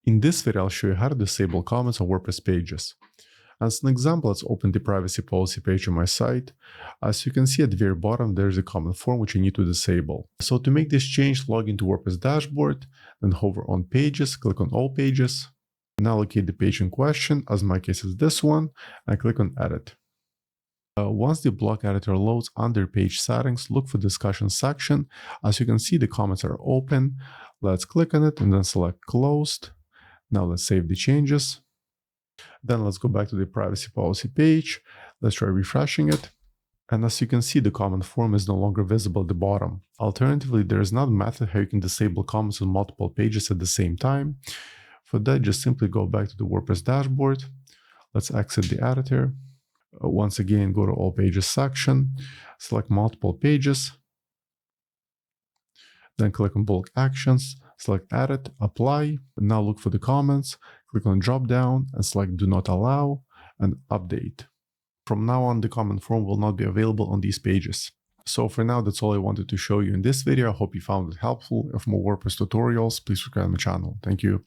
In this video, I'll show you how to disable comments on WordPress pages. As an example, let's open the privacy policy page on my site. As you can see at the very bottom, there's a comment form which you need to disable. So to make this change, log into WordPress dashboard, then hover on Pages, click on All Pages, and allocate the page in question, as in my case is this one, and click on Edit. Once the block editor loads under Page Settings, look for Discussion section. As you can see, the comments are open. Let's click on it and then select Closed. Now let's save the changes. Then let's go back to the privacy policy page. Let's try refreshing it. And as you can see, the comment form is no longer visible at the bottom. Alternatively, there is another method how you can disable comments on multiple pages at the same time. For that, just simply go back to the WordPress dashboard. Let's exit the editor. Once again, go to All Pages section, select multiple pages, then click on Bulk Actions, select Edit, Apply, and now look for the comments, click on Drop Down and select Do Not Allow and Update. From now on, the comment form will not be available on these pages. So for now, that's all I wanted to show you in this video. I hope you found it helpful. For more WordPress tutorials, please subscribe to my channel. Thank you.